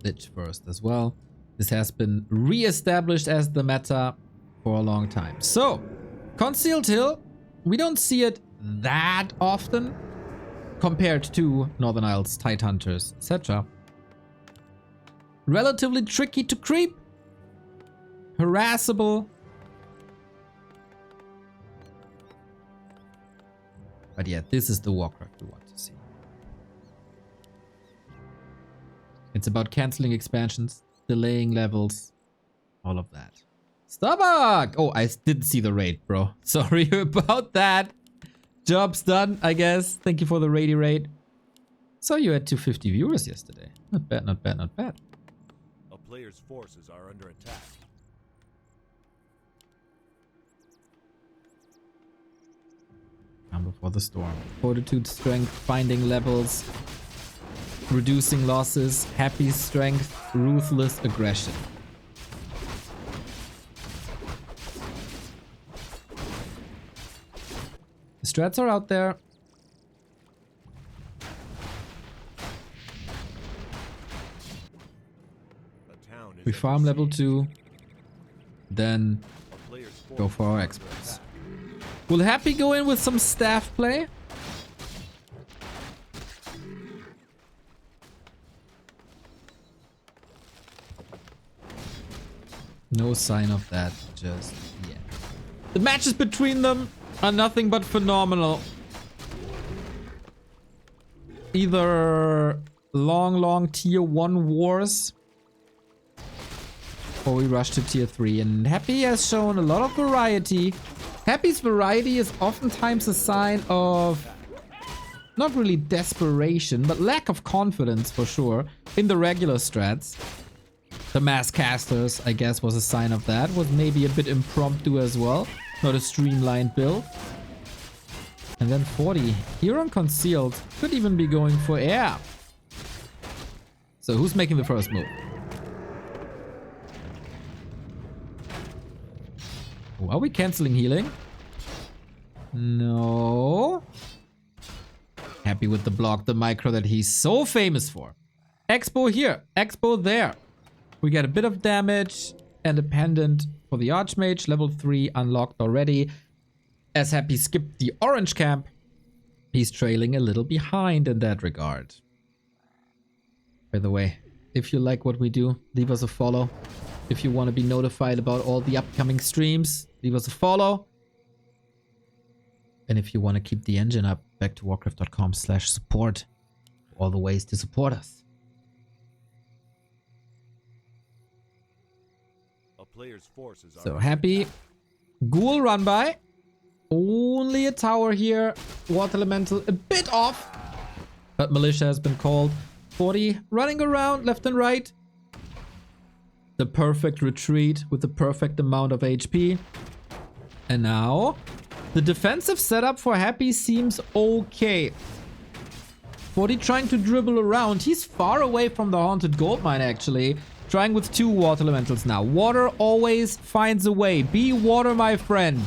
Lich first as well. This has been re-established as the meta for a long time. So, Concealed Hill, we don't see it that often compared to Northern Isles, Tide Hunters, etc. Relatively tricky to creep. Harassable. But yeah, this is the warcraft we want to see. It's about canceling expansions, delaying levels, all of that. Starbuck! Oh, I didn't see the raid, bro. Sorry about that. Job's done, I guess. Thank you for the raid raid. Saw you had 250 viewers yesterday. Not bad, not bad, not bad. A player's forces are under attack. Calm before the storm. Fortitude, strength, finding levels, reducing losses, happy strength, ruthless aggression. The strats are out there. We farm level 2, then go for our experts. Will Happy go in with some staff play? No sign of that just yet. The matches between them are nothing but phenomenal. Either long tier 1 wars, or we rush to tier 3. And Happy has shown a lot of variety. Happy's variety is oftentimes a sign of not really desperation, but lack of confidence for sure in the regular strats. The mass casters, I guess, was a sign of that. Was maybe a bit impromptu as well. Not a streamlined build. And then 40. Here on Concealed. Could even be going for air. So who's making the first move? Oh, are we canceling healing? No. Happy with the block, the micro that he's so famous for. Expo here, Expo there. We get a bit of damage and a pendant for the Archmage. Level 3 unlocked already. As Happy skipped the orange camp, he's trailing a little behind in that regard. By the way, if you like what we do, leave us a follow. If you want to be notified about all the upcoming streams, leave us a follow. And if you want to keep the engine up, back to warcraft.com/support. All the ways to support us. A player's forces are So Happy. Ghoul run by. Only a tower here. Water Elemental a bit off. But Militia has been called. 40 running around left and right. The perfect retreat with the perfect amount of HP. And now, the defensive setup for Happy seems okay. 40 trying to dribble around. He's far away from the Haunted Goldmine actually. Trying with 2 Water Elementals now. Water always finds a way. Be water, my friend.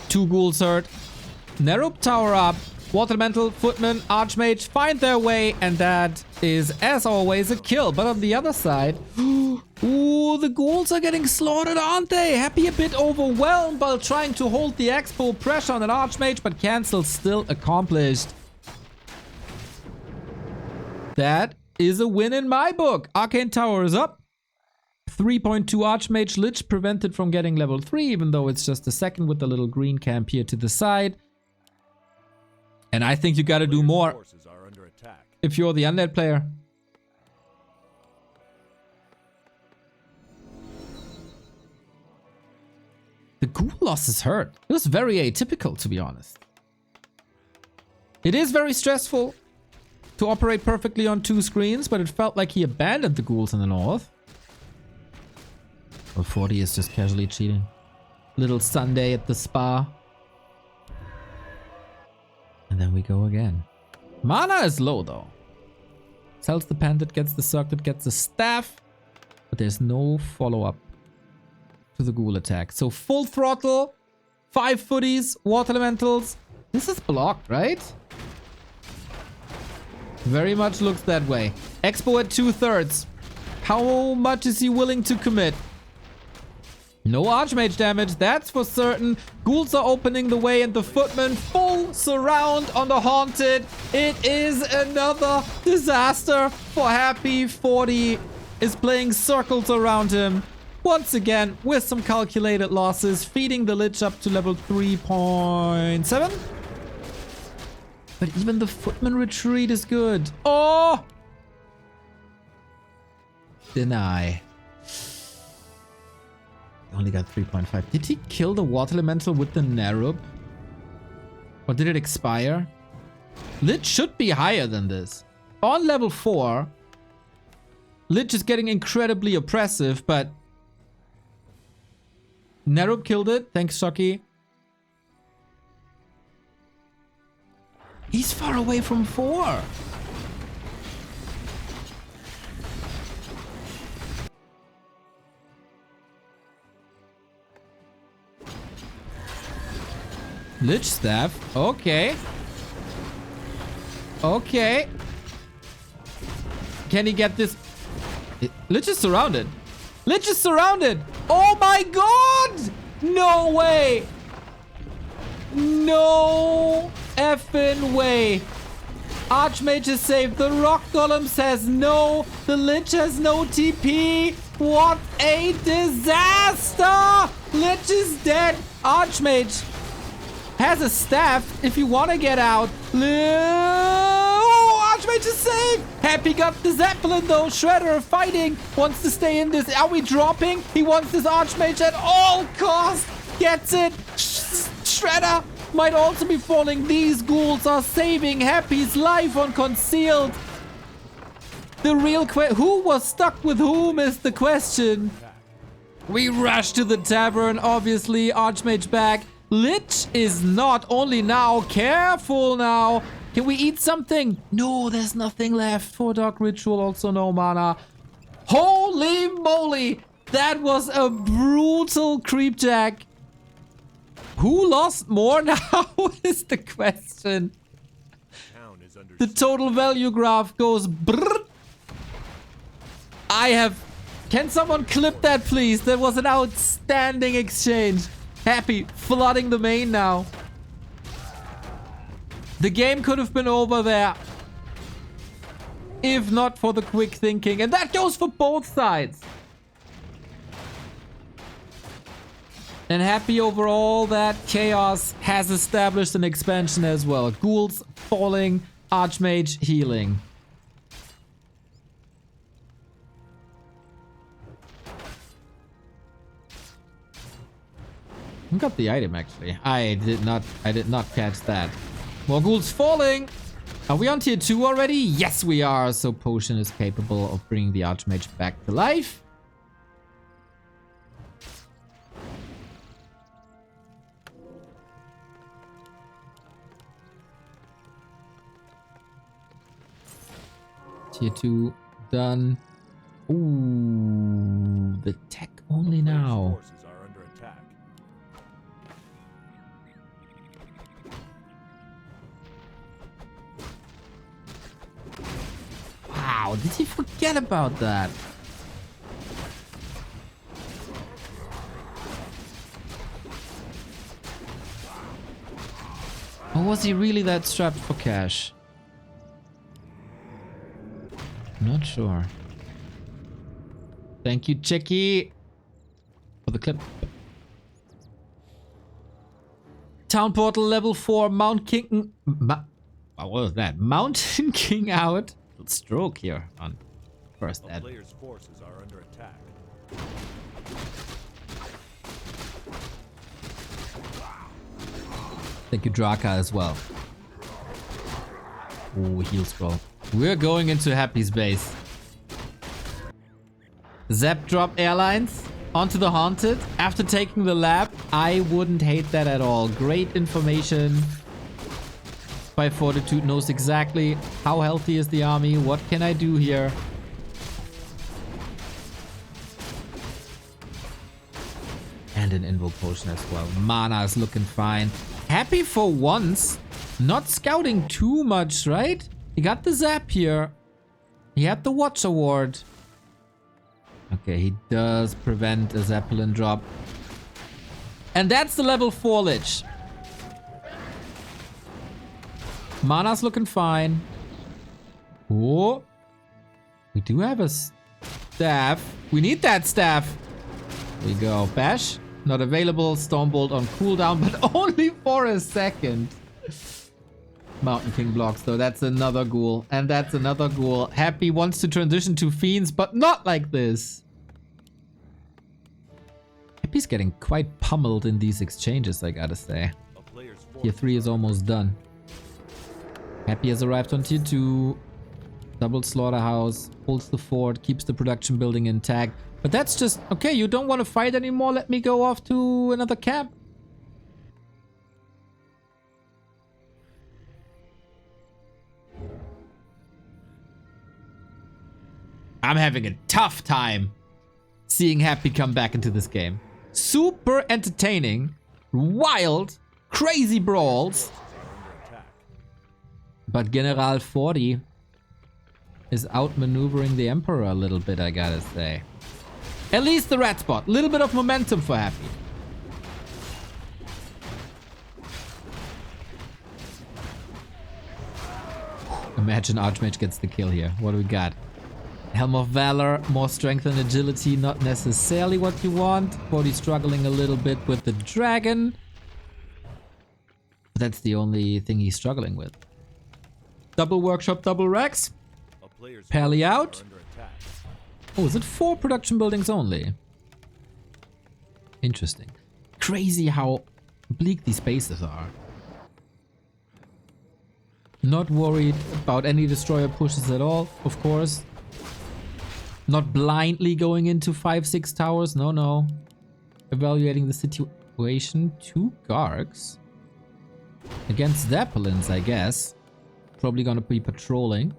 2 Ghouls hurt. Nerup tower up. Water Elemental, Footman, Archmage find their way, and that is, as always, a kill. But on the other side, ooh, the Ghouls are getting slaughtered, aren't they? Happy a bit overwhelmed while trying to hold the Expo pressure on an Archmage, but cancel still accomplished. That is a win in my book. Arcane Tower is up. 3.2 Archmage Lich prevented from getting level 3, even though it's just a second with the little green camp here to the side. And I think you gotta do more if you're the undead player. The ghoul losses hurt. It was very atypical, to be honest. It is very stressful to operate perfectly on 2 screens, but it felt like he abandoned the ghouls in the north. Well, 40 is just casually cheating. Little Sunday at the spa. And then we go again. Mana is low though. Sells the pendant, gets the circlet, gets the staff. But there's no follow-up to the ghoul attack. So full throttle. 5 footies, water elementals. This is blocked, right? Very much looks that way. Expo at 2/3. How much is he willing to commit? No Archmage damage, that's for certain. Ghouls are opening the way and the Footman full surround on the Haunted. It is another disaster for Happy. 40 is playing circles around him. Once again, with some calculated losses, feeding the Lich up to level 3.7. But even the Footman retreat is good. Oh! Deny. Only got 3.5. Did he kill the Water Elemental with the Narub? Or did it expire? Lich should be higher than this. On level 4, Lich is getting incredibly oppressive, but Narub killed it. Thanks, Shocky. He's far away from 4. Lich Staff. Okay. Okay. Can he get this? Lich is surrounded. Lich is surrounded. Oh my god! No way. No effing way. Archmage is safe. The Rock Golem says no. The Lich has no TP. What a disaster! Lich is dead. Archmage has a staff if you want to get out. Oh, Archmage is safe. Happy got the Zeppelin though. Shredder fighting. Wants to stay in this. Are we dropping? He wants this Archmage at all costs. Gets it. Shredder might also be falling. These ghouls are saving Happy's life on concealed. The real who was stuck with whom is the question. We rush to the tavern. Obviously, Archmage back. Lich is not only now. Careful now. Can we eat something? No, there's nothing left for Dark Ritual. Also no mana. Holy moly. That was a brutal creepjack. Who lost more now is the question. The total value graph goes brrr. Can someone clip that, please? That was an outstanding exchange. Happy flooding the main now. The game could have been over there if not for the quick thinking. And that goes for both sides. And Happy overall that chaos has established an expansion as well. Ghouls falling, Archmage healing. Who got the item actually? I did not catch that. More ghouls falling. Are we on tier 2 already? Yes, we are. So Potion is capable of bringing the Archmage back to life. Tier 2 done. Ooh, the tech only now. Wow, did he forget about that? Or was he really that strapped for cash? Not sure. Thank you, Checky, for the clip. Town Portal level 4, Mount King... what was that? Mountain King out. Stroke here on first ad. Player's forces are under attack. Thank you, Draka, as well. Ooh, heal scroll. We're going into Happy's base. Zap drop airlines onto the Haunted after taking the lab. I wouldn't hate that at all. Great information. By Fortitude knows exactly how healthy is the army. What can I do here? And an invoke potion as well. Mana is looking fine. Happy for once. Not scouting too much, right? He got the zap here. He had the watch award. Okay, he does prevent a Zeppelin drop. And that's the level 4 Lich. Mana's looking fine. Oh. We do have a staff. We need that staff. There we go. Bash. Not available. Stormbolt on cooldown, but only for a second. Mountain King blocks though. That's another ghoul. And that's another ghoul. Happy wants to transition to fiends, but not like this. Happy's getting quite pummeled in these exchanges, I gotta say. Tier 3 is almost done. Happy has arrived on tier 2. Double slaughterhouse. Holds the fort. Keeps the production building intact. But that's just... Okay, you don't want to fight anymore? Let me go off to another camp. I'm having a tough time seeing Happy come back into this game. Super entertaining, wild, crazy brawls. But General 40 is outmaneuvering the Emperor a little bit, I gotta say. At least the red spot. A little bit of momentum for Happy. Imagine Archmage gets the kill here. What do we got? Helm of Valor, more strength and agility, not necessarily what you want. 40 struggling a little bit with the dragon. But that's the only thing he's struggling with. Double workshop, double Rex. Pally out. Oh, is it 4 production buildings only? Interesting. Crazy how bleak these bases are. Not worried about any destroyer pushes at all, of course. Not blindly going into 5-6 towers. No, no. Evaluating the situation. 2 Gargs. Against Zeppelins, I guess. Probably gonna be patrolling.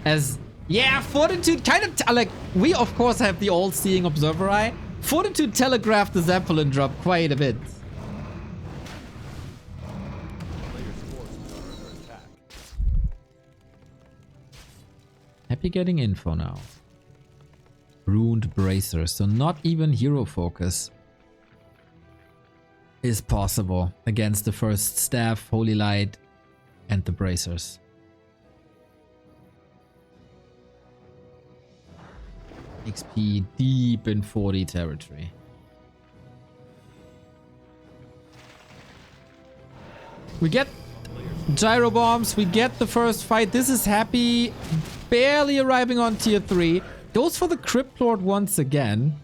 As... Yeah, Fortitude kind of... like, we of course have the all-seeing observer eye. Fortitude telegraphed the Zeppelin drop quite a bit. Happy getting info now. Ruined Bracer, so not even hero focus is possible against the first staff, Holy Light, and the Bracers. XP deep in 40 territory. We get gyro bombs, we get the first fight. This is Happy barely arriving on tier 3. Goes for the Crypt Lord once again.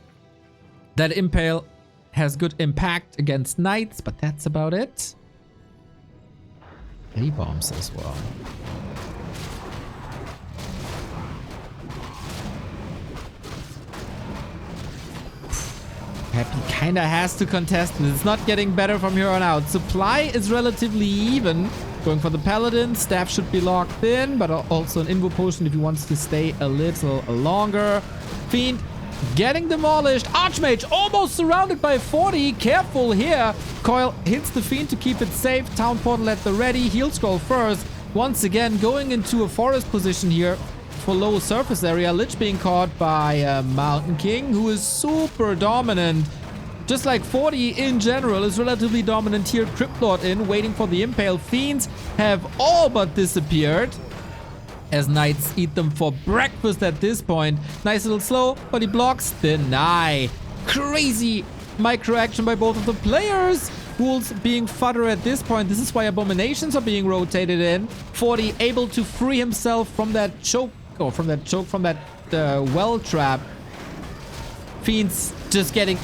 That Impale has good impact against Knights, but that's about it. A-bombs as well. Happy kinda has to contest, but it's not getting better from here on out. Supply is relatively even. Going for the Paladin. Staff should be locked in, but also an Invo Potion if he wants to stay a little longer. Fiend getting demolished. Archmage almost surrounded by 40. Careful here. Coil hits the Fiend to keep it safe. Town Portal at the ready. Heal Scroll first. Once again going into a forest position here for low surface area. Lich being caught by Mountain King, who is super dominant. Just like 40 in general is relatively dominant here. Crypt Lord in, waiting for the Impale. Fiends have all but disappeared as Knights eat them for breakfast at this point. Nice little slow, but he blocks. Deny. Crazy micro action by both of the players. Ghouls being fodder at this point. This is why Abominations are being rotated in. 40 able to free himself from that choke, or from that well trap. Fiends just getting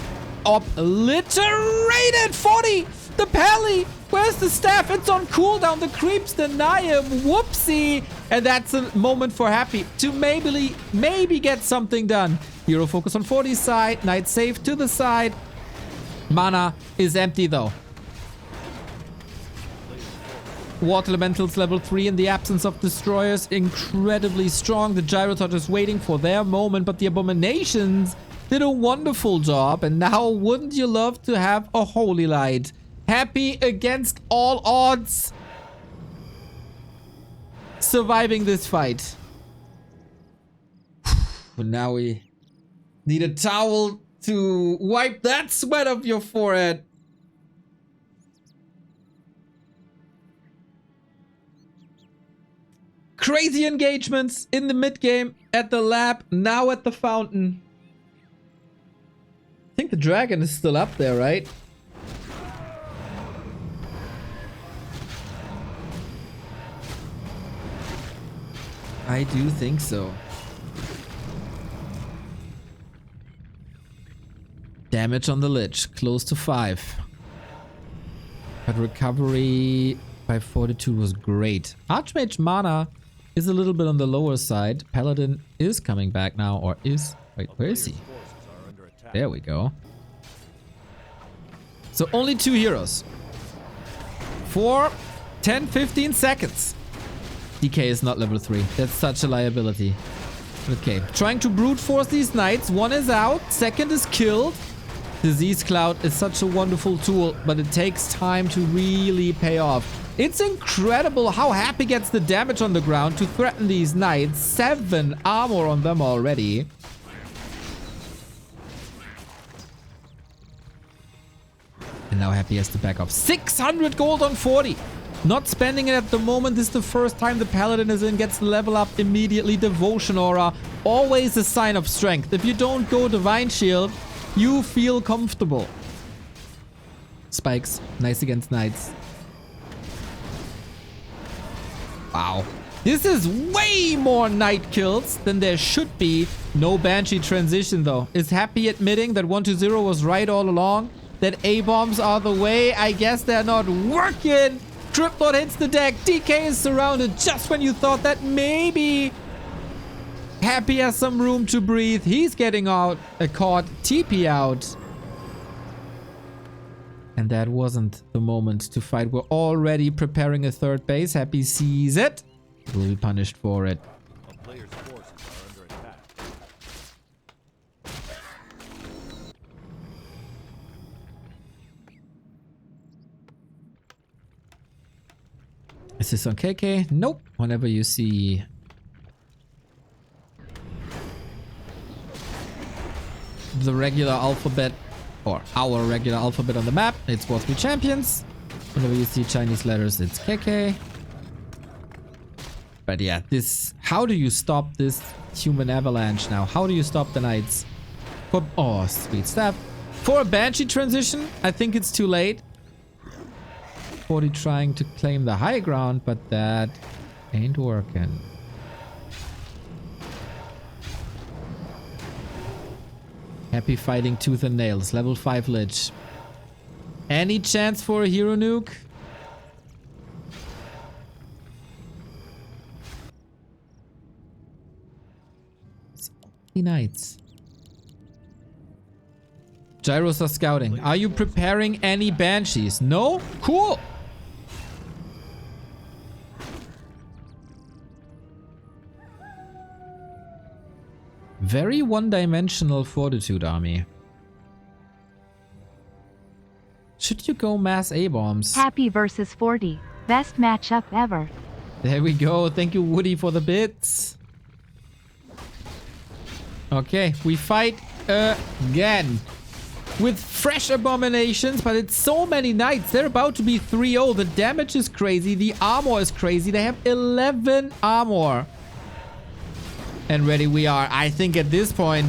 obliterated. 40, the Pally, where's the staff? It's on cooldown. The creeps deny him. Whoopsie. And that's a moment for Happy to maybe get something done. Hero focus on 40's side. Knight safe to the side. Mana is empty though. Water Elementals level 3 in the absence of destroyers. Incredibly strong. The Gyrotot is waiting for their moment, but the Abominations did a wonderful job. And now wouldn't you love to have a Holy Light? Happy against all odds. surviving this fight. But now we need a towel to wipe that sweat off your forehead. Crazy engagements in the mid game, at the lab, now at the fountain. I think the dragon is still up there, right? I do think so. Damage on the Lich, close to 5. But recovery by Fortitude was great. Archmage mana is a little bit on the lower side. Paladin is coming back now, or is... Wait, where is he? There we go. So only 2 heroes. For 10, 15 seconds. DK is not level 3. That's such a liability. Okay, trying to brute force these knights. One is out, second is killed. Disease Cloud is such a wonderful tool, but it takes time to really pay off. It's incredible how Happy gets the damage on the ground to threaten these knights. 7 armor on them already. And now Happy has to back off. 600 gold on 40. Not spending it at the moment. This is the first time the Paladin is in. Gets the level up immediately. Devotion Aura. Always a sign of strength. If you don't go Divine Shield, you feel comfortable. Spikes. Nice against knights. Wow. This is way more knight kills than there should be. No Banshee transition though. Is Happy admitting that 1-0 was right all along? That A-bombs are the way? I guess they're not working. Triplet hits the deck. DK is surrounded just when you thought that maybe Happy has some room to breathe. He's getting out, caught. TP out. And that wasn't the moment to fight. We're already preparing a third base. Happy sees it. Will be punished for it. A player's forces are under attack. Is this on KK? Nope. Whenever you see the regular alphabet, or our regular alphabet on the map, it's WC3 champions. Whenever you see Chinese letters, it's KK. But yeah, this... How do you stop this human avalanche now? How do you stop the knights? For... Oh, sweet stuff. For a Banshee transition, I think it's too late. 40 trying to claim the high ground, but that ain't working. Happy fighting tooth and nails. Level 5 Lich. Any chance for a hero nuke? It's only knights. Gyros are scouting. Are you preparing any banshees? No? Cool! Very one-dimensional Fortitude army. Should you go mass A-bombs? Happy versus 40. Best matchup ever. There we go. Thank you, Woody, for the bits. Okay, we fight again. With fresh abominations, but it's so many knights. They're about to be 3-0. The damage is crazy. The armor is crazy. They have 11 armor. And ready we are. I think at this point,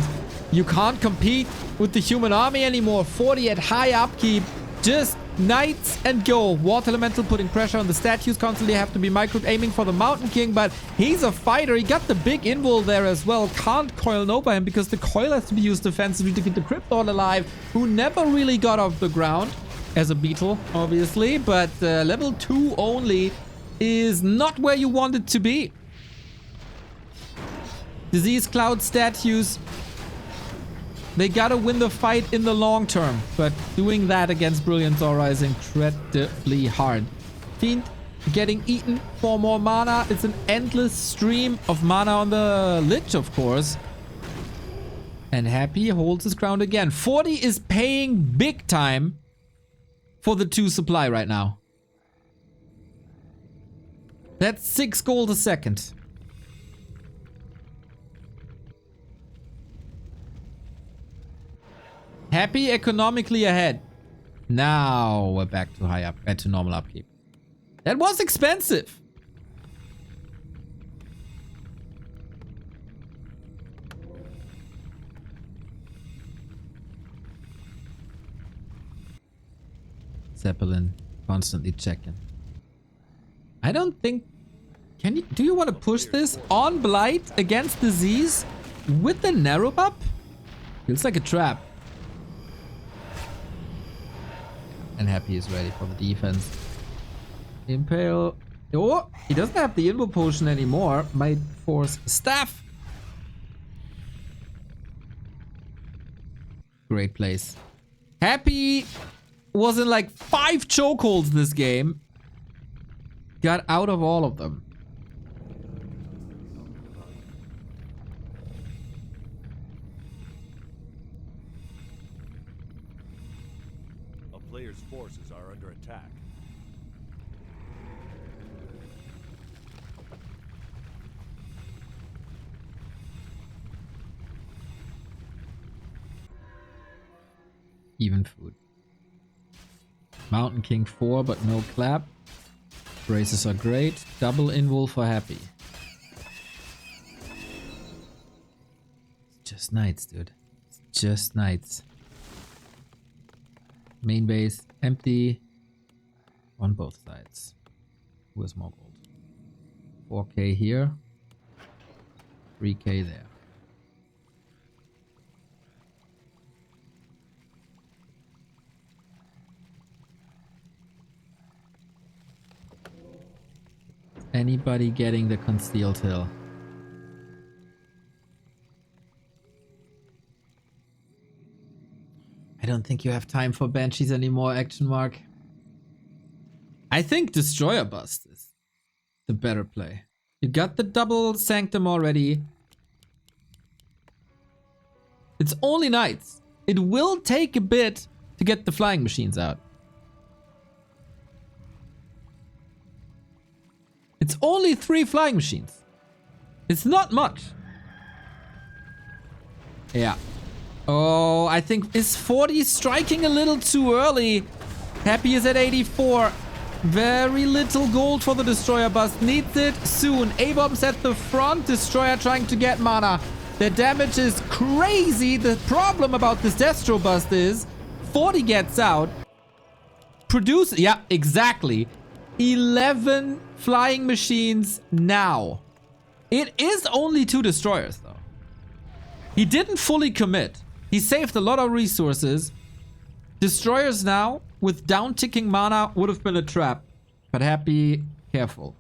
you can't compete with the human army anymore. 40 at high upkeep. Just knights and go. Water Elemental putting pressure on the statues. Constantly have to be micro aiming for the Mountain King, but he's a fighter. He got the big invul there as well. Can't coil Nova him because the coil has to be used defensively to keep the Crypt Lord alive, who never really got off the ground as a beetle, obviously, but level 2 only is not where you want it to be. Disease Cloud statues, they gotta win the fight in the long term, but doing that against Brilliant Aura is incredibly hard. Fiend getting eaten for more mana. It's an endless stream of mana on the Lich, of course. And Happy holds his ground again. 40 is paying big time for the 2 supply right now. That's 6 gold a second. Happy economically ahead. Now we're back to high up, to normal upkeep. That was expensive. Zeppelin constantly checking. I don't think... Do you want to push this on Blight against disease with the narrow up? Feels like a trap. And Happy is ready for the defense. Impale. Oh, he doesn't have the Invo potion anymore. Might force staff. Great place. Happy was in like 5 chokeholds this game. Got out of all of them. A player's forces are under attack. Even food. Mountain King 4, but no clap. Braces are great. Double invul for Happy. It's just knights, dude. It's just knights. Main base empty on both sides. Who has more gold? 4k here. 3k there. Anybody getting the concealed hill? I don't think you have time for Banshees anymore, Action Mark. I think Destroyer Bust is the better play. You got the double Sanctum already. It's only Knights. It will take a bit to get the flying machines out. It's only 3 flying machines. It's not much. Yeah. Oh, I think... Is 40 striking a little too early? Happy is at 84. Very little gold for the Destroyer Bust. Needs it soon. A-bombs at the front. Destroyer trying to get mana. The damage is crazy. The problem about this Destro Bust is 40 gets out. Produce... Yeah, exactly. 11 flying machines now. It is only 2 destroyers though. He didn't fully commit. He saved a lot of resources. Destroyers now with down ticking mana would have been a trap. But Happy, careful.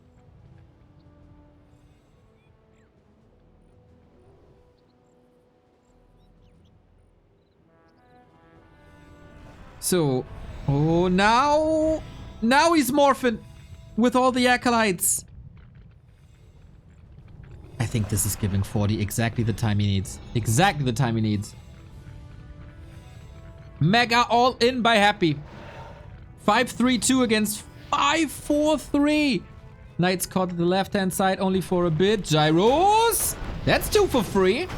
So, oh, now he's morphing with all the acolytes. I think this is giving 40 exactly the time he needs. Exactly the time he needs. Mega all in by Happy. 5-3-2 against 5-4-3. Knights caught at the left-hand side only for a bit. Gyros. That's 2 for free.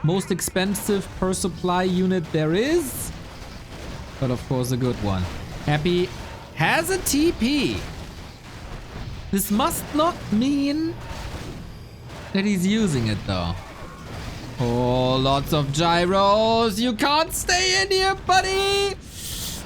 Most expensive per supply unit there is. But of course a good one. Happy has a TP. This must not mean that he's using it though. Oh, lots of gyros. You can't stay in here, buddy.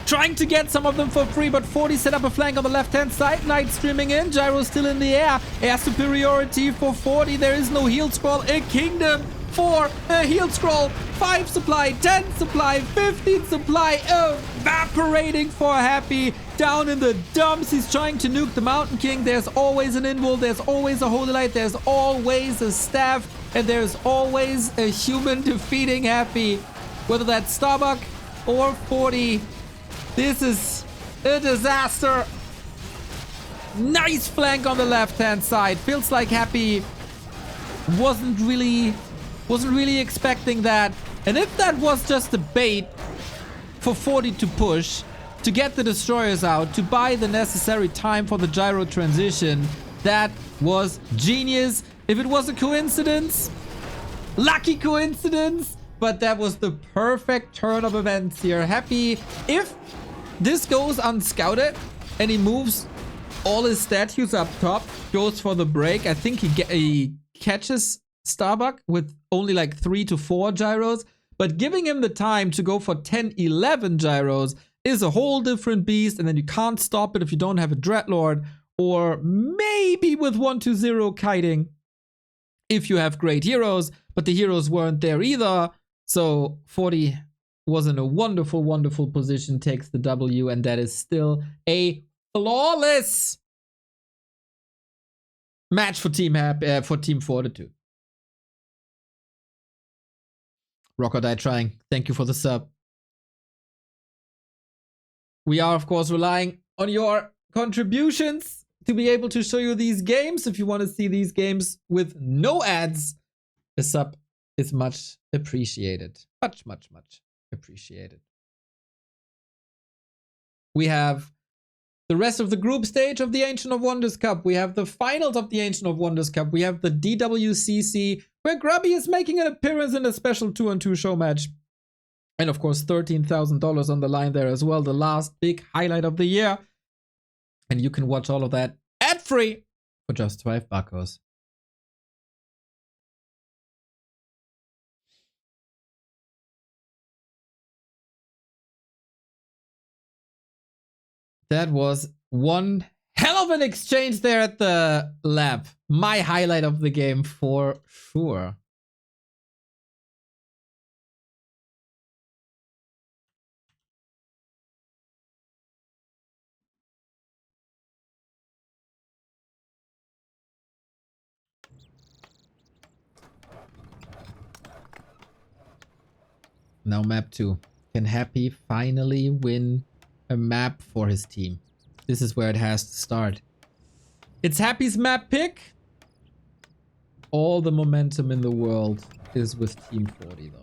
Trying to get some of them for free, but 40 set up a flank on the left-hand side. Knight streaming in. Gyro still in the air. Air superiority for 40. There is no heal scroll. A kingdom for a heal scroll. 5 supply, 10 supply, 15 supply. Evaporating for Happy. Down in the dumps. He's trying to nuke the Mountain King. There's always an invul. There's always a Holy Light. There's always a staff. And there's always a human defeating Happy. Whether that's Starbuck or 40. This is a disaster. Nice flank on the left-hand side. Feels like Happy wasn't really expecting that. And if that was just a bait for 40 to push, to get the destroyers out, to buy the necessary time for the gyro transition. That was genius. If it was a coincidence, lucky coincidence, but that was the perfect turn of events here. Happy if this goes unscouted and he moves all his statues up top, goes for the break. I think he catches Starbuck with only like 3 to 4 gyros, but giving him the time to go for 10, 11 gyros is a whole different beast, and then you can't stop it if you don't have a Dreadlord, or maybe with 1-0 kiting if you have great heroes, but the heroes weren't there either. So 40 was in a wonderful, wonderful position, takes the W, and that is still a flawless match for Team Fortitude. Rock or Die trying. Thank you for the sub. We are, of course, relying on your contributions to be able to show you these games. If you want to see these games with no ads, a sub is much appreciated. Much, much, much appreciated. We have the rest of the group stage of the Ancient of Wonders Cup. We have the finals of the Ancient of Wonders Cup. We have the DWCC, where Grubby is making an appearance in a special 2-on-2 show match. And of course, $13,000 on the line there as well. The last big highlight of the year. And you can watch all of that ad-free for just $5. That was one hell of an exchange there at the lab. My highlight of the game for sure. Now map 2. Can Happy finally win a map for his team? This is where it has to start. It's Happy's map pick. All the momentum in the world is with Team 40 though.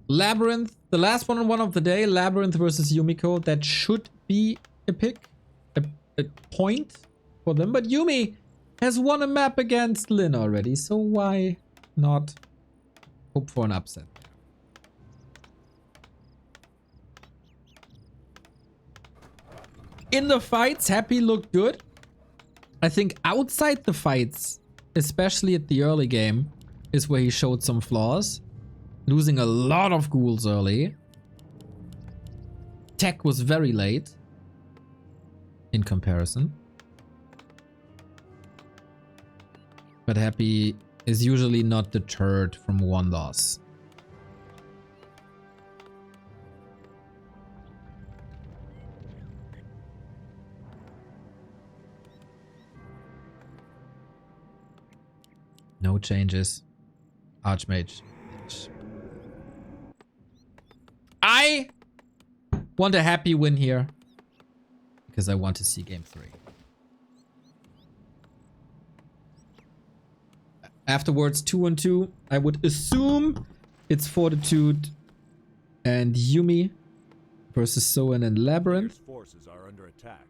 Labyrinth, the last one-on-one of the day. Labyrinth versus Yumiko. That should be a pick. A point for them. But Yumi has won a map against Lin already. So why not hope for an upset? In the fights, Happy looked good. I think outside the fights, especially at the early game, is where he showed some flaws. Losing a lot of ghouls early. Tech was very late in comparison. But Happy is usually not deterred from one loss. No changes. Archmage. I want a Happy win here because I want to see game 3. Afterwards, 2-on-2. I would assume it's Fortitude and Yumi versus Soen and Labyrinth. Forces are under attack.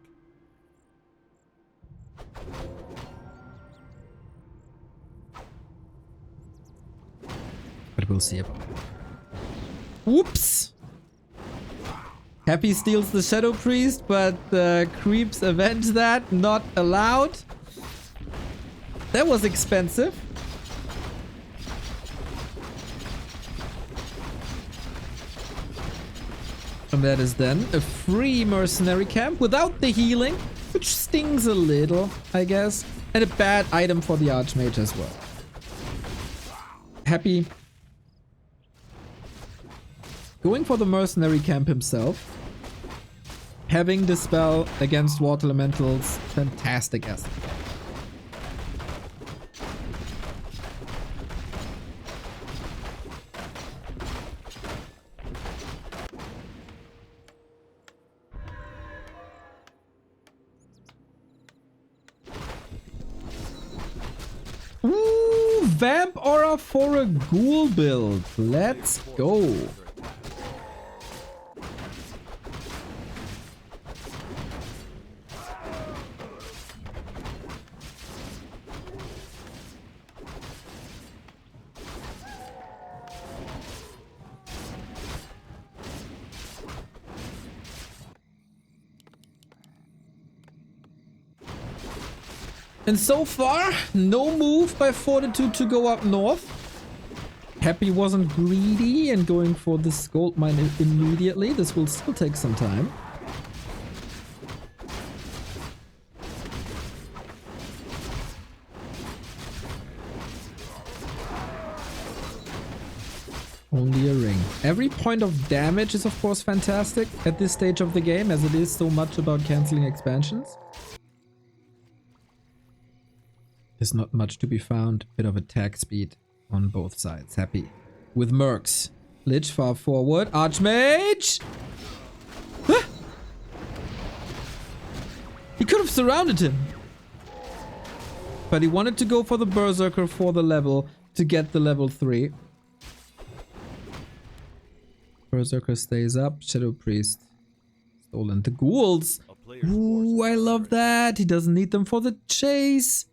But we'll see. Whoops! Happy steals the Shadow Priest, but creeps avenge that. Not allowed. That was expensive. And that is then a free mercenary camp without the healing, which stings a little, I guess. And a bad item for the Archmage as well. Happy going for the mercenary camp himself. Having the spell against water elementals, fantastic asset. Ooh, Vamp Aura for a ghoul build. Let's go. And so far, no move by Fortitude to go up north. Happy wasn't greedy and going for this gold mine immediately. This will still take some time. Only a ring. Every point of damage is of course fantastic at this stage of the game, as it is so much about cancelling expansions. There's not much to be found. Bit of attack speed on both sides. Happy with mercs. Lich far forward. Archmage! Huh? He could have surrounded him. But he wanted to go for the Berserker for the level to get the level 3. Berserker stays up. Shadow Priest stolen. The ghouls. Ooh, I love that. He doesn't need them for the chase.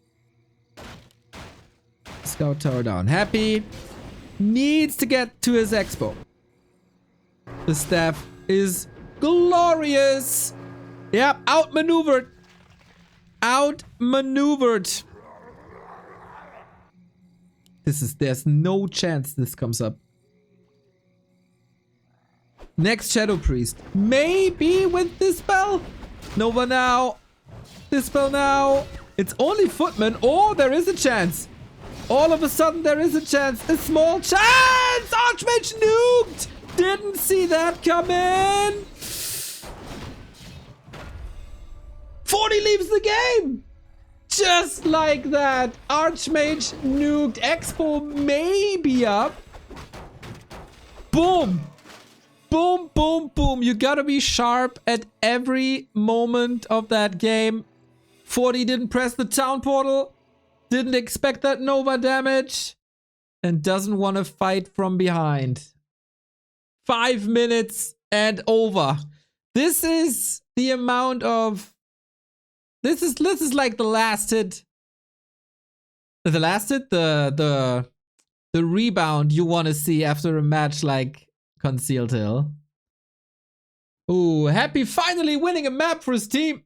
Scout tower down. Happy needs to get to his expo. The staff is glorious. Yep, outmaneuvered. Outmaneuvered. There's no chance this comes up. Next Shadow Priest. Maybe with Dispel? Nova now. Dispel now. It's only Footman. Oh, there is a chance. All of a sudden there is a chance. A small chance! Archmage nuked! Didn't see that coming! 40 leaves the game! Just like that. Archmage nuked. Expo maybe up. Boom! Boom, boom, boom. You gotta be sharp at every moment of that game. 40 didn't press the town portal. Didn't expect that Nova damage. And doesn't want to fight from behind. 5 minutes and over. This is the amount of... This is like the last hit. The last hit? The rebound you want to see after a match like Concealed Hill. Ooh, Happy finally winning a map for his team.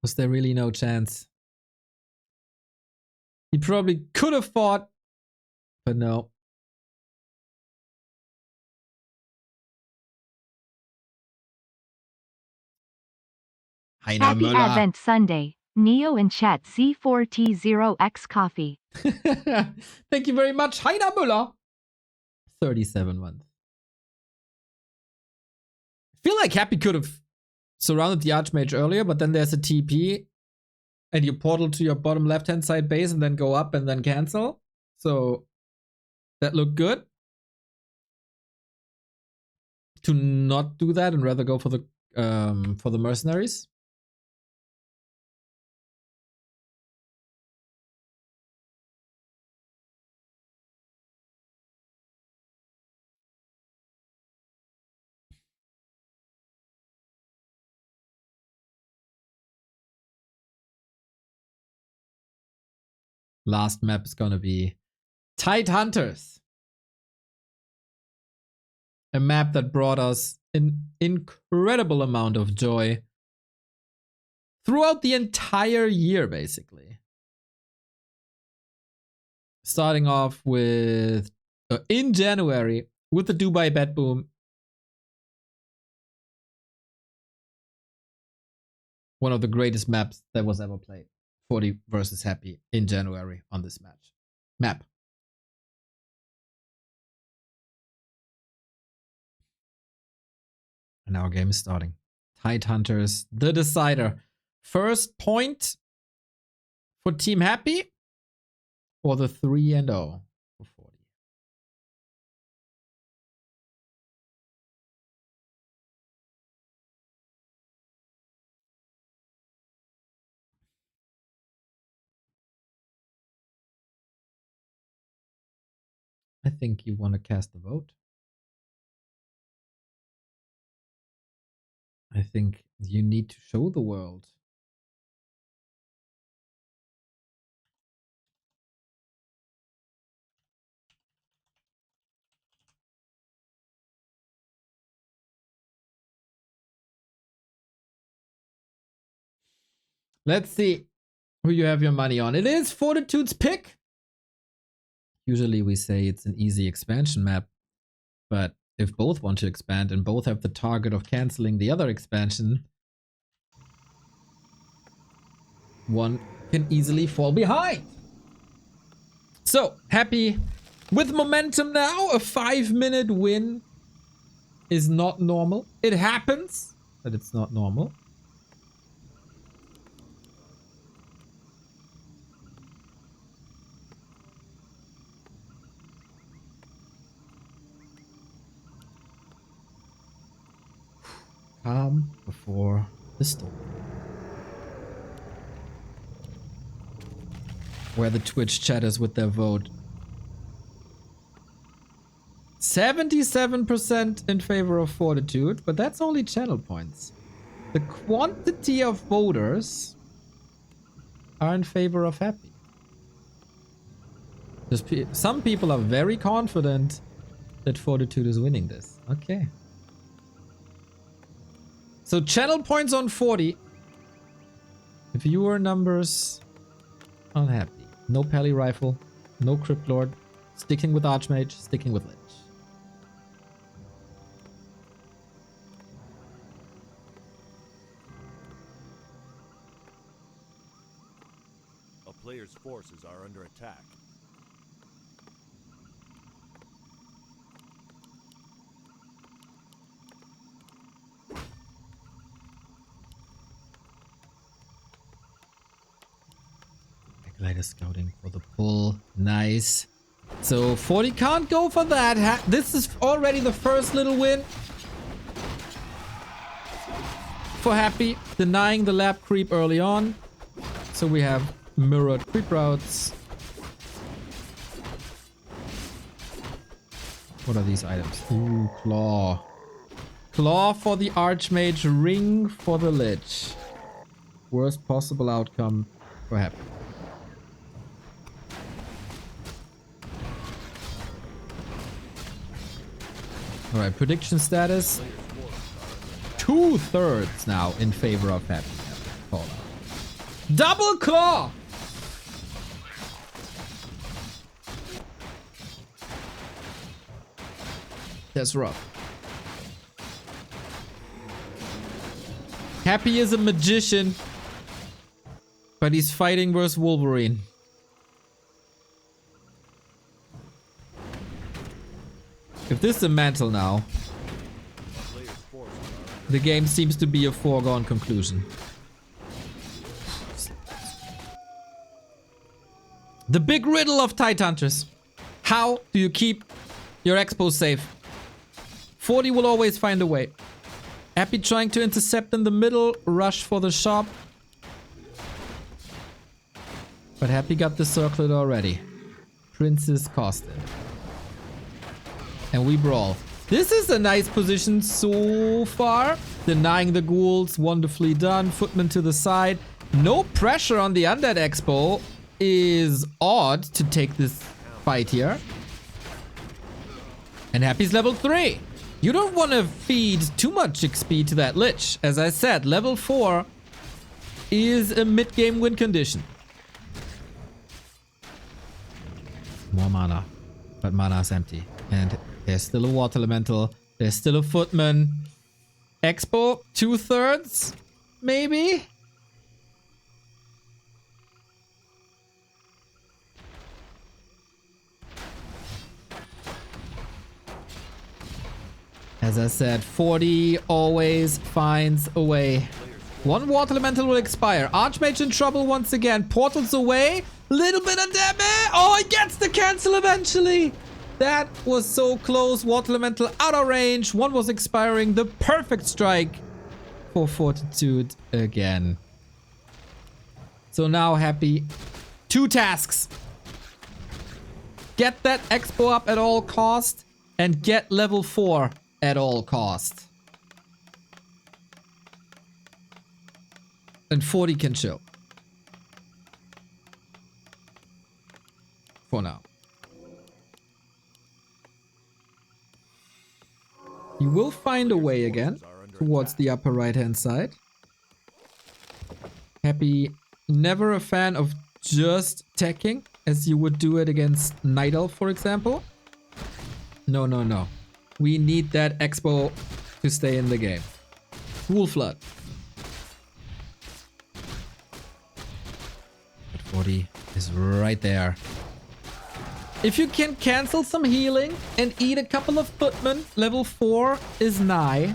Was there really no chance? He probably could have fought, but no. Happy Advent Sunday. Neo in chat C4T0X coffee. Thank you very much, Heiner Müller. 37 months. I feel like Happy could have surrounded the Archmage earlier, but then there's a TP and you portal to your bottom left-hand side base and then go up and then cancel. So that looked good. To not do that and rather go for the mercenaries. Last map is gonna be Tide Hunters. A map that brought us an incredible amount of joy throughout the entire year, basically. Starting off with, in January, with the Dubai Bet Boom. One of the greatest maps that was ever played. 40 versus Happy in January on this map. And our game is starting. Tide Hunters, the decider. First point for Team Happy or the 3-0 for 40. I think you want to cast a vote. I think you need to show the world. Let's see who you have your money on. It is Fortitude's pick. Usually we say it's an easy expansion map, but if both want to expand and both have the target of canceling the other expansion, one can easily fall behind. So, happy with momentum now. A 5-minute win is not normal. It happens, but it's not normal. Calm before the storm. Where the Twitch chatters with their vote. 77% in favor of Fortitude, but that's only channel points. The quantity of voters are in favor of Happy. Some people are very confident that Fortitude is winning this. Okay. So channel points on 40. Viewer numbers on Happy. No Pally Rifle. No Crypt Lord. Sticking with Archmage. Sticking with Lich. A player's forces are under attack. Glider scouting for the pull. Nice. So 40 can't go for that. This is already the first little win for Happy. Denying the lab creep early on. So we have mirrored creep routes. What are these items? Ooh, claw. Claw for the Archmage, ring for the Lich. Worst possible outcome for Happy. Alright, prediction status. 2/3 now in favor of Happy. Hold on. Double claw! That's rough. Happy is a magician, but he's fighting versus Wolverine. If this is a mantle now, the game seems to be a foregone conclusion. The big riddle of Tidehunters. How do you keep your expo safe? 40 will always find a way. Happy trying to intercept in the middle, rush for the shop. But Happy got the circlet already. Princess Costin. And we brawl. This is a nice position so far. Denying the ghouls, wonderfully done. Footman to the side. No pressure on the Undead Expo is odd to take this fight here. And Happy's level 3. You don't want to feed too much XP to that Lich. As I said, level 4 is a mid-game win condition. More mana. But mana is empty. And there's still a water elemental. There's still a footman. Expo, 2/3? Maybe? As I said, 40 always finds a way. One water elemental will expire. Archmage in trouble once again. Portals away. Little bit of damage. Oh, he gets the cancel eventually. That was so close. Water elemental out of range. One was expiring. The perfect strike for Fortitude again. So now Happy. 2 tasks. Get that expo up at all cost and get level 4 at all cost. And 40 can chill. For now. He will find a way again towards the upper right hand side. Happy, never a fan of just teching as you would do it against Night Elf, for example. No, no, no. We need that Expo to stay in the game. Ghoul Flood. But 40 is right there. If you can cancel some healing and eat a couple of footmen, level 4 is nigh.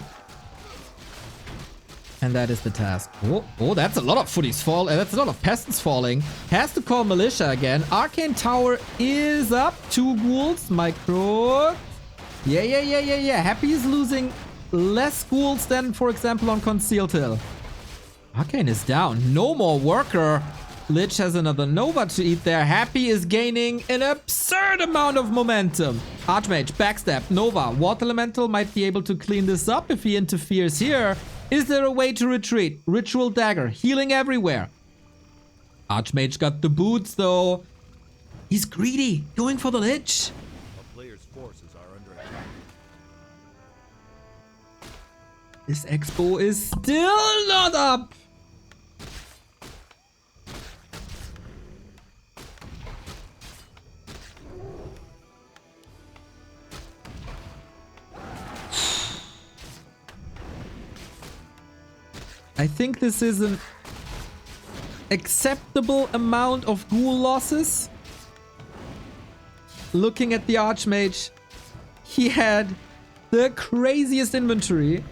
And that is the task. Oh, that's a lot of footies fall. That's a lot of peasants falling. Has to call militia again. Arcane Tower is up. 2 ghouls. Micro. Yeah. Happy is losing less ghouls than, for example, on Concealed Hill. Arcane is down. No more worker. Lich has another Nova to eat there. Happy is gaining an absurd amount of momentum. Archmage, backstab, Nova. Water Elemental might be able to clean this up if he interferes here. Is there a way to retreat? Ritual Dagger, healing everywhere. Archmage got the boots though. He's greedy, going for the Lich. A player's forces are under attack. This Expo is still not up. I think this is an acceptable amount of ghoul losses. Looking at the Archmage, he had the craziest inventory.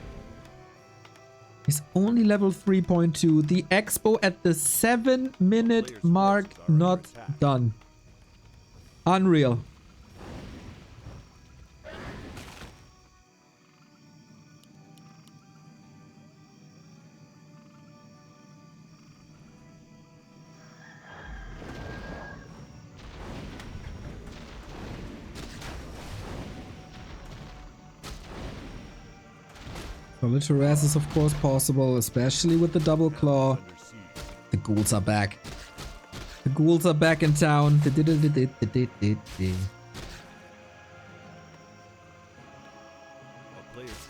He's only level 3.2. The Expo at the 7-minute mark, not done. Unreal. Solid harass is of course possible, especially with the double claw. The ghouls are back. The ghouls are back in town. A player's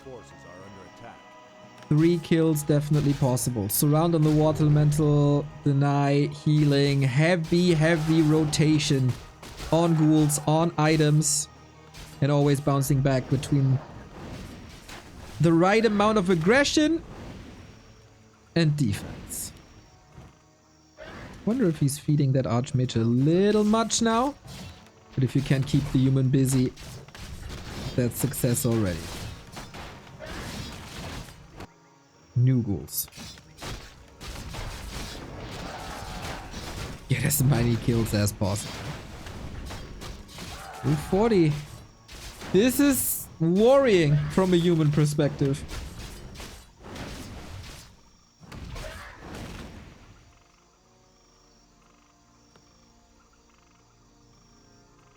forces are under attack. 3 kills definitely possible. Surround on the water elemental, deny, healing, heavy rotation on ghouls, on items, and always bouncing back between the right amount of aggression and defense. Wonder if he's feeding that Archmage a little much now. But if you can keep the human busy, that's success already. New ghouls. Get as many kills as possible. 240. This is worrying from a human perspective.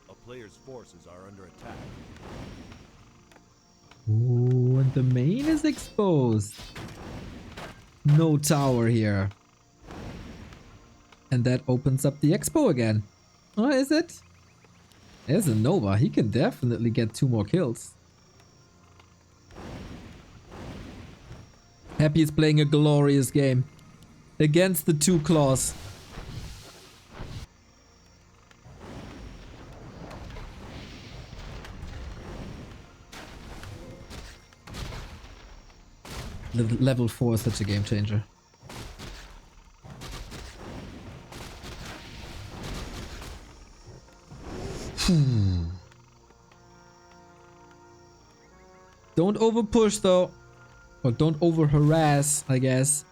A player's forces are under attack. Ooh, and the main is exposed. No tower here. And that opens up the Expo again. Oh, is it? There's a Nova. He can definitely get 2 more kills. Happy is playing a glorious game against the 2 claws. Level 4 is such a game changer. Don't over push though. Or don't over harass, I guess.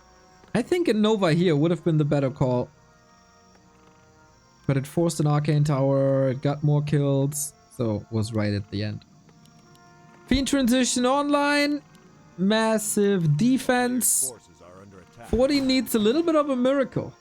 I think a Nova here would have been the better call. But it forced an Arcane Tower, it got more kills, so was right at the end. Fiend Transition online. Massive defense. Forces are under attack. 40 needs a little bit of a miracle.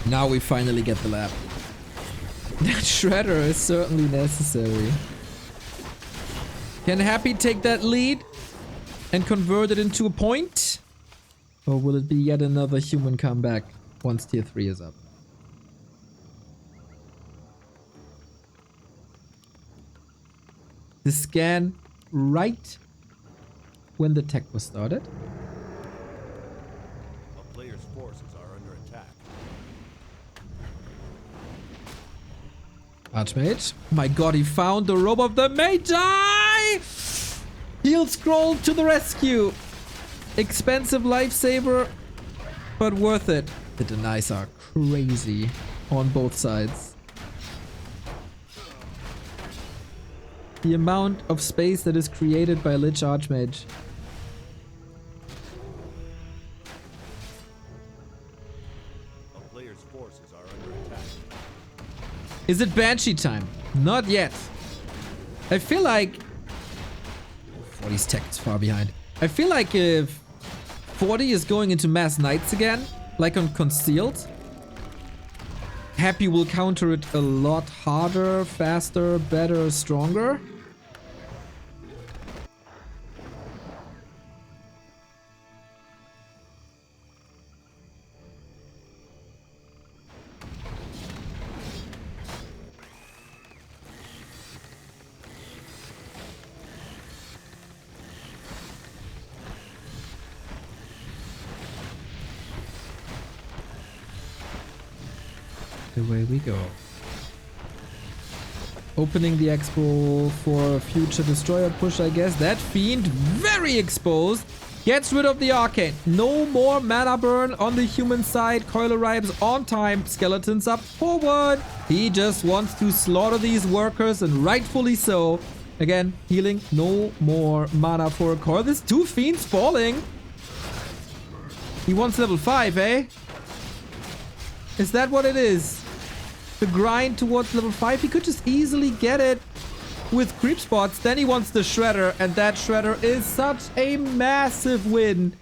Now we finally get the lab. That shredder is certainly necessary. Can Happy take that lead and convert it into a point? Or will it be yet another human comeback once tier 3 is up? The scan right when the tech was started. A player's forces are under attack. Archmage. My god, he found the robe of the Magi! Heal scroll to the rescue. Expensive lifesaver, but worth it. The denies are crazy on both sides. The amount of space that is created by Lich Archmage. A player's forces are under attack. Is it Banshee time? Not yet. I feel like 40's tech is far behind. I feel like if 40 is going into Mass Knights again, like on Concealed, Happy will counter it a lot harder, faster, better, stronger. Away we go. Opening the expo for a future destroyer push, I guess. That fiend, very exposed, gets rid of the arcane. No more mana burn on the human side. Coil arrives on time. Skeletons up forward. He just wants to slaughter these workers, and rightfully so. Again, healing. No more mana for a coil. There's 2 fiends falling. He wants level 5, eh? Is that what it is? The grind towards level 5? He could just easily get it with creep spots. Then he wants the Shredder, and that Shredder is such a massive win.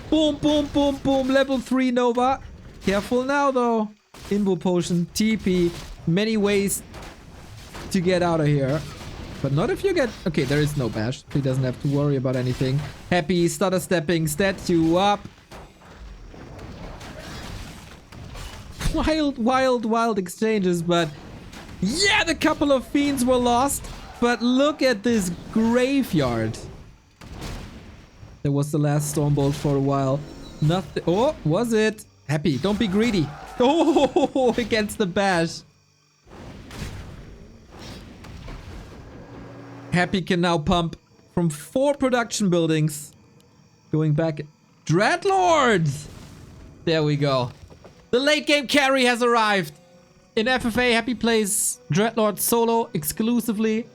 Boom, boom, boom, boom. Level 3 Nova. Careful now, though. Invo Potion, TP. Many ways to get out of here. But not if you get... Okay, there is no bash. He doesn't have to worry about anything. Happy, stutter stepping, statue up. Wild exchanges, but yeah, the couple of fiends were lost. But look at this graveyard. There was the last Stormbolt for a while. Nothing. Oh, was it? Happy, don't be greedy. Oh, against the bash. Happy can now pump from 4 production buildings. Going back. Dreadlords! There we go. The late game carry has arrived. In FFA, Happy plays Dreadlord solo exclusively.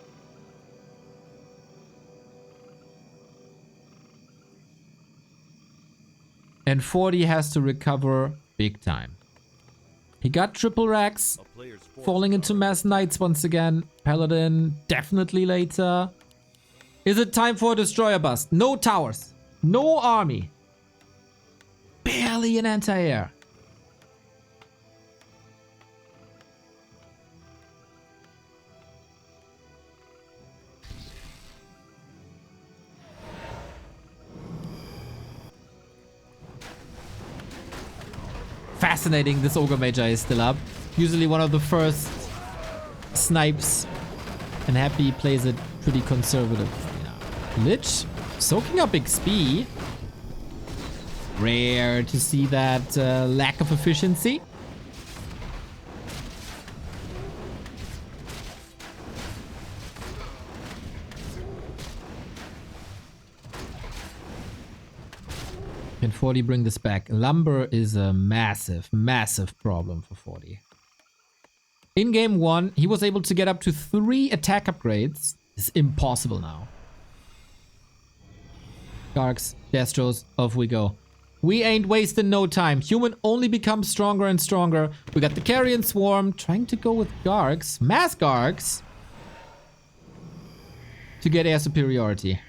And 40 has to recover big time. He got triple racks. Falling into Mass Knights once again. Paladin definitely later. Is it time for a destroyer bust? No towers. No army. Barely an anti-air. Fascinating, this Ogre Magi is still up. Usually one of the first snipes. And Happy plays it pretty conservative. Yeah. Lich soaking up XP. Rare to see that lack of efficiency. Can 40 bring this back? Lumber is a massive problem for 40. In game 1, he was able to get up to 3 attack upgrades. It's impossible now. Gargs, Destros, off we go. We ain't wasting no time. Human only becomes stronger and stronger. We got the Carrion Swarm trying to go with Gargs, mass Gargs, to get air superiority.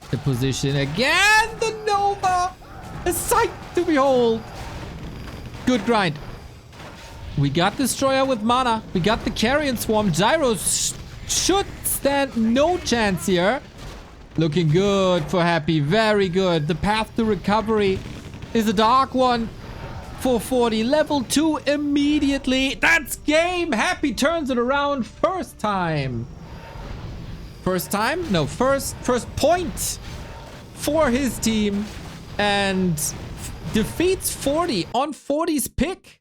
The position again, the Nova, a sight to behold. Good grind. We got Destroyer with mana. We got the Carrion Swarm. Gyros should stand no chance here. Looking good for Happy. Very good. The path to recovery is a dark one for 40. Level 2 immediately. That's game. Happy turns it around first time. First time? No, first point for his team. And defeats 40 on 40's pick.